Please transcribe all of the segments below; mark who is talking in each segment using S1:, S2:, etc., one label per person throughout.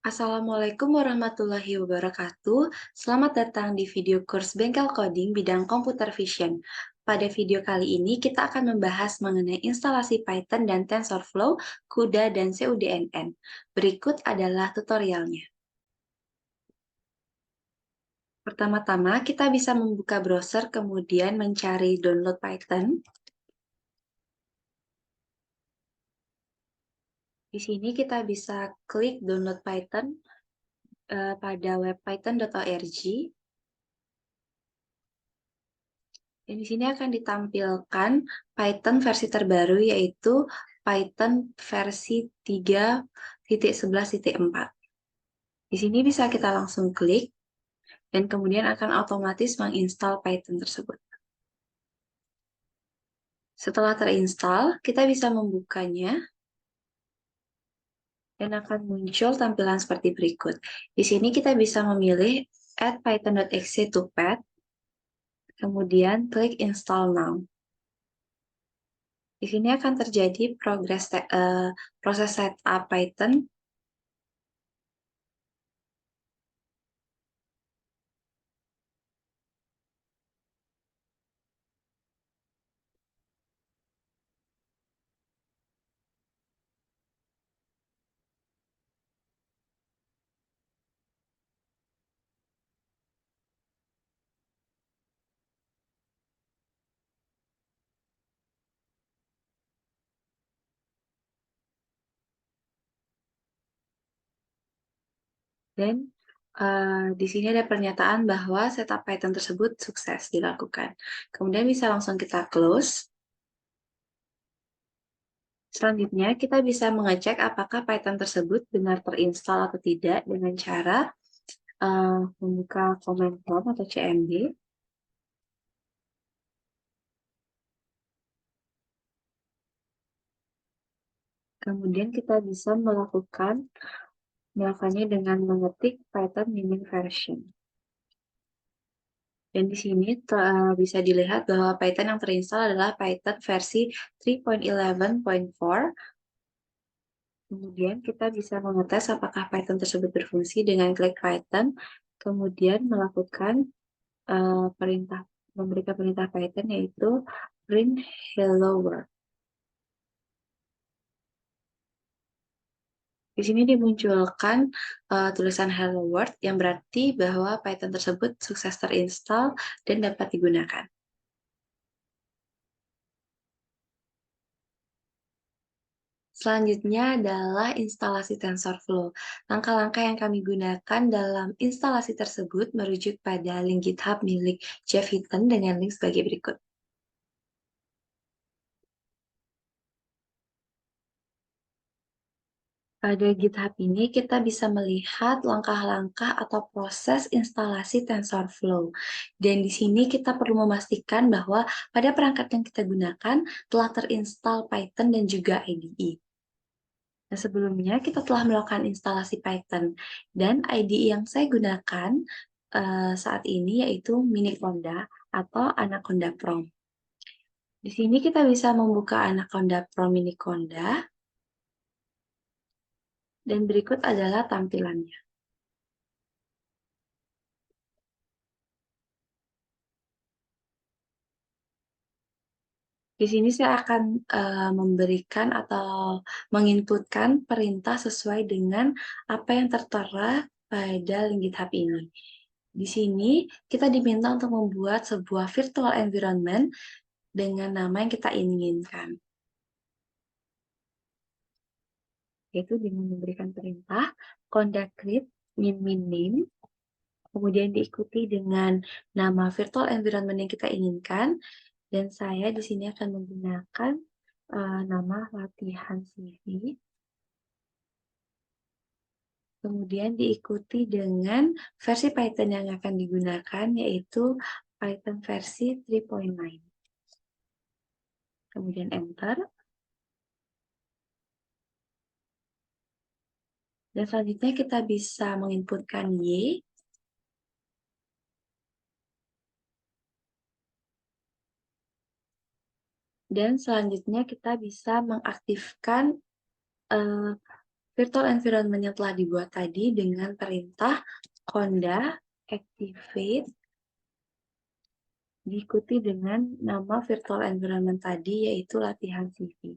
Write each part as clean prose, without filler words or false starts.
S1: Assalamualaikum warahmatullahi wabarakatuh. Selamat datang di video kurs Bengkel Coding bidang Computer Vision. Pada video kali ini kita akan membahas mengenai instalasi Python dan TensorFlow, CUDA, dan CUDNN. Berikut adalah tutorialnya. Pertama-tama kita bisa membuka browser kemudian mencari download Python. Di sini kita bisa klik download Python pada web python.org. Dan di sini akan ditampilkan Python versi terbaru, yaitu Python versi 3.11.4. Di sini bisa kita langsung klik, dan kemudian akan otomatis menginstal Python tersebut. Setelah terinstall, kita bisa membukanya, dan akan muncul tampilan seperti berikut. Di sini kita bisa memilih add python.exe to pad, kemudian klik install now. Di sini akan terjadi proses setup Python. Dan di sini ada pernyataan bahwa setup Python tersebut sukses dilakukan. Kemudian bisa langsung kita close. Selanjutnya, kita bisa mengecek apakah Python tersebut benar terinstall atau tidak dengan cara membuka command prompt atau CMD. Kemudian kita bisa melakukannya dengan mengetik Python naming version. Dan di sini bisa dilihat bahwa Python yang terinstall adalah Python versi 3.11.4. Kemudian kita bisa mengetes apakah Python tersebut berfungsi dengan klik Python, kemudian memberikan perintah Python yaitu print hello world. Di sini dimunculkan tulisan hello world yang berarti bahwa Python tersebut sukses terinstall dan dapat digunakan. Selanjutnya adalah instalasi TensorFlow. Langkah-langkah yang kami gunakan dalam instalasi tersebut merujuk pada link GitHub milik Jeff Hinton dengan link sebagai berikut. Pada GitHub ini kita bisa melihat langkah-langkah atau proses instalasi TensorFlow. Dan di sini kita perlu memastikan bahwa pada perangkat yang kita gunakan telah terinstall Python dan juga IDE. Nah, sebelumnya kita telah melakukan instalasi Python, dan IDE yang saya gunakan saat ini yaitu Miniconda atau Anaconda Prom. Di sini kita bisa membuka Anaconda Prom Miniconda, dan berikut adalah tampilannya. Di sini saya akan memberikan atau menginputkan perintah sesuai dengan apa yang tertera pada link GitHub ini. Di sini kita diminta untuk membuat sebuah virtual environment dengan nama yang kita inginkan, yaitu dengan memberikan perintah conda create min, kemudian diikuti dengan nama virtual environment yang kita inginkan, dan saya di sini akan menggunakan nama latihan CV. Kemudian diikuti dengan versi Python yang akan digunakan, yaitu Python versi 3.9. Kemudian Enter. Dan selanjutnya kita bisa menginputkan Y. Dan selanjutnya kita bisa mengaktifkan virtual environment yang telah dibuat tadi dengan perintah conda activate diikuti dengan nama virtual environment tadi, yaitu latihan CV.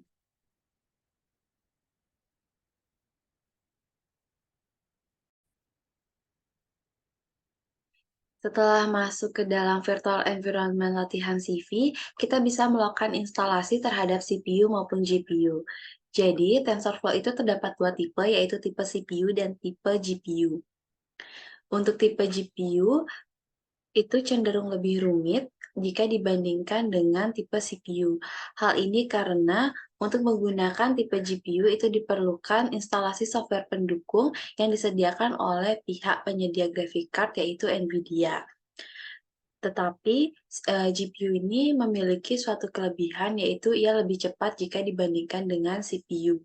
S1: Setelah masuk ke dalam virtual environment latihan CV, kita bisa melakukan instalasi terhadap CPU maupun GPU. Jadi, TensorFlow itu terdapat dua tipe, yaitu tipe CPU dan tipe GPU. Untuk tipe GPU, itu cenderung lebih rumit jika dibandingkan dengan tipe CPU. Hal ini karena untuk menggunakan tipe GPU itu diperlukan instalasi software pendukung yang disediakan oleh pihak penyedia graphic card yaitu NVIDIA. Tetapi GPU ini memiliki suatu kelebihan yaitu ia lebih cepat jika dibandingkan dengan CPU.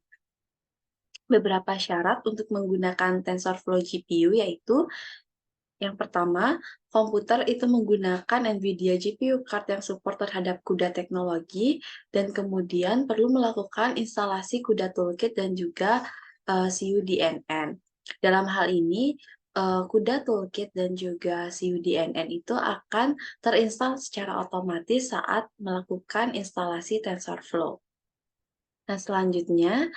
S1: Beberapa syarat untuk menggunakan TensorFlow GPU yaitu yang pertama, komputer itu menggunakan NVIDIA GPU card yang support terhadap CUDA teknologi, dan kemudian perlu melakukan instalasi CUDA Toolkit dan juga CUDNN. Dalam hal ini, CUDA Toolkit dan juga CUDNN itu akan terinstall secara otomatis saat melakukan instalasi TensorFlow. Nah, selanjutnya,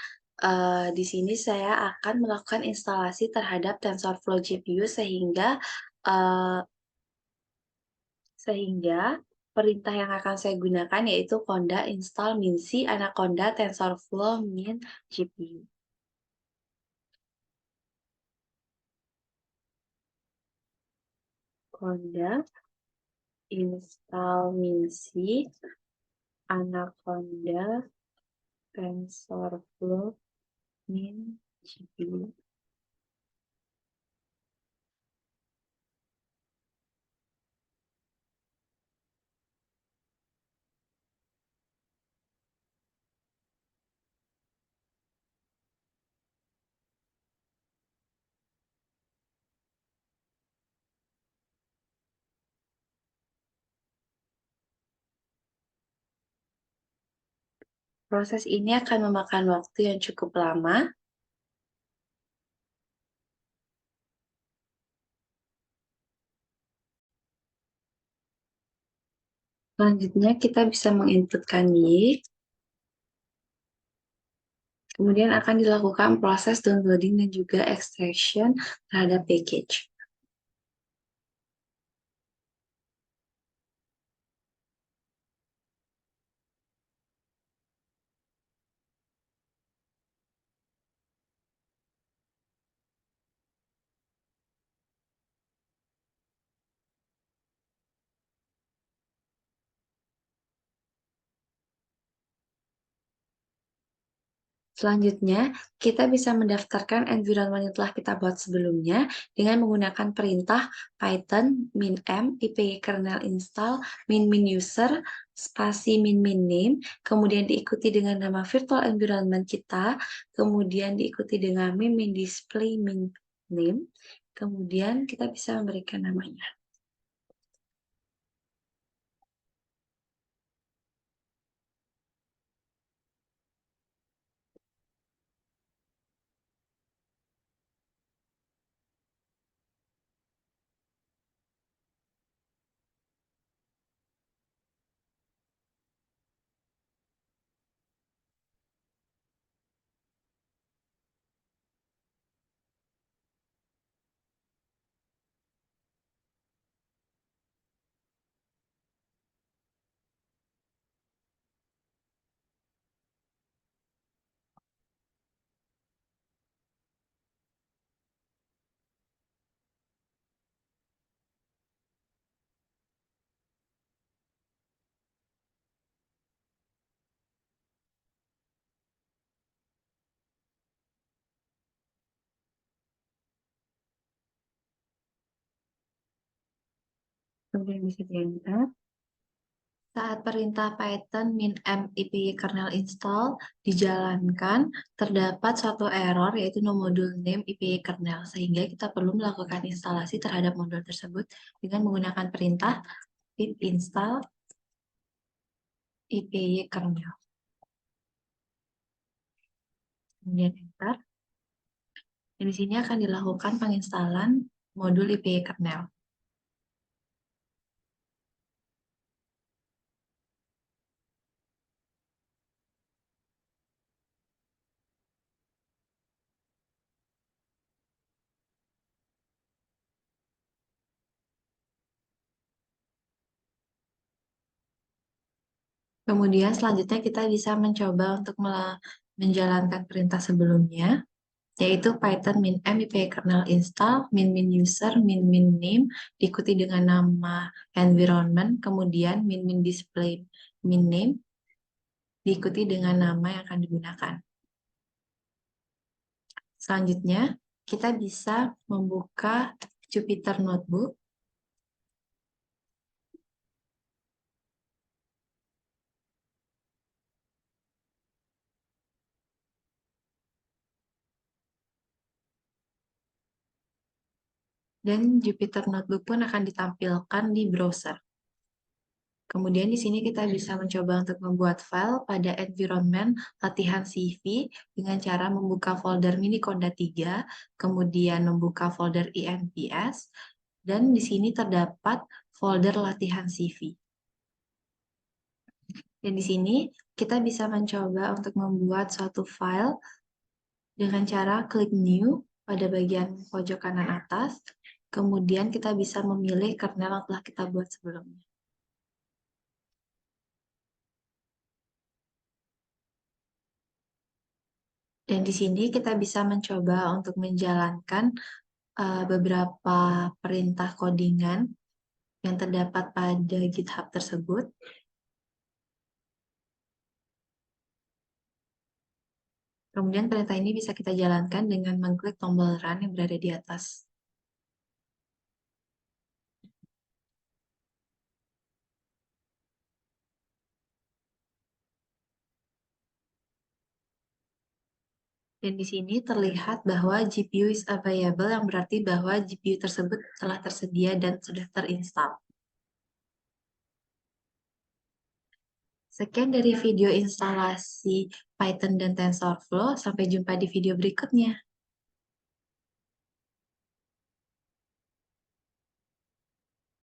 S1: di sini saya akan melakukan instalasi terhadap TensorFlow GPU sehingga perintah yang akan saya gunakan yaitu conda install minc anaconda TensorFlow min GPU. Conda install minc anaconda TensorFlow min GPU. Proses ini akan memakan waktu yang cukup lama. Selanjutnya kita bisa menginputkan Y, kemudian akan dilakukan proses downloading dan juga extraction terhadap package. Selanjutnya, kita bisa mendaftarkan environment yang telah kita buat sebelumnya dengan menggunakan perintah python min-m ipy kernel install min user spasi min name, kemudian diikuti dengan nama virtual environment kita, kemudian diikuti dengan min display min name, kemudian kita bisa memberikan namanya. Kemudian bisa di-enter. Saat perintah python min-m ipy kernel install dijalankan, terdapat suatu error yaitu no module name ipy kernel, sehingga kita perlu melakukan instalasi terhadap modul tersebut dengan menggunakan perintah pip install ipy kernel. Kemudian enter. Dan di sini akan dilakukan penginstalan modul IPA kernel. Kemudian selanjutnya kita bisa mencoba untuk menjalankan perintah sebelumnya, yaitu Python min m IPA kernel install min user min name diikuti dengan nama environment, kemudian min display min name diikuti dengan nama yang akan digunakan. Selanjutnya, kita bisa membuka Jupyter Notebook. Dan Jupyter Notebook pun akan ditampilkan di browser. Kemudian di sini kita bisa mencoba untuk membuat file pada environment latihan CV dengan cara membuka folder Miniconda 3, kemudian membuka folder INPS, dan di sini terdapat folder latihan CV. Dan di sini kita bisa mencoba untuk membuat suatu file dengan cara klik New pada bagian pojok kanan atas, kemudian kita bisa memilih kernel yang telah kita buat sebelumnya. Dan di sini kita bisa mencoba untuk menjalankan beberapa perintah codingan yang terdapat pada GitHub tersebut. Kemudian perintah ini bisa kita jalankan dengan mengklik tombol Run yang berada di atas. Dan di sini terlihat bahwa GPU is available, yang berarti bahwa GPU tersebut telah tersedia dan sudah terinstall. Sekian dari video instalasi Python dan TensorFlow. Sampai jumpa di video berikutnya.